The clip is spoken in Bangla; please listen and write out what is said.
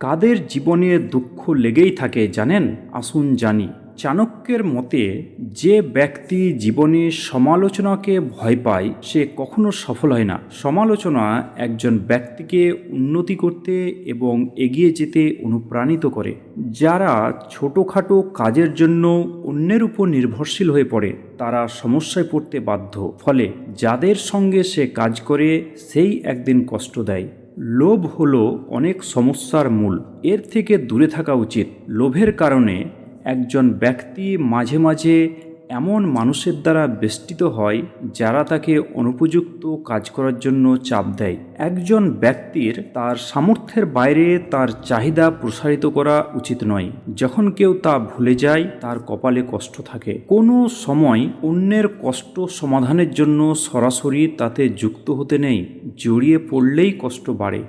কাদের জীবনে দুঃখ লেগেই থাকে জানেন? আসুন জানি। চাণক্যের মতে যে ব্যক্তি জীবনে সমালোচনাকে ভয় পায় সে কখনো সফল হয় না। সমালোচনা একজন ব্যক্তিকে উন্নতি করতে এবং এগিয়ে যেতে অনুপ্রাণিত করে। যারা ছোটোখাটো কাজের জন্য অন্যের উপর নির্ভরশীল হয়ে পড়ে তারা সমস্যায় পড়তে বাধ্য। ফলে যাদের সঙ্গে সে কাজ করে সেই একদিন কষ্ট দেয়। লোভ হলো অনেক সমস্যার মূল। এর থেকে দূরে থাকা উচিত। লোভের কারণে একজন ব্যক্তি মাঝে মাঝে এমন মানুষের দ্বারা বেষ্টিত হয় যারা তাকে অনুপযুক্ত কাজ করার জন্য চাপ দেয়। একজন ব্যক্তির তার সামর্থ্যের বাইরে তার চাহিদা প্রসারিত করা উচিত নয়। যখন কেউ তা ভুলে যায় তার কপালে কষ্ট থাকে। কোনো সময় অন্যের কষ্ট সমাধানের জন্য সরাসরি তাতে যুক্ত হতে নেই। জড়িয়ে পড়লেই কষ্ট বাড়ে।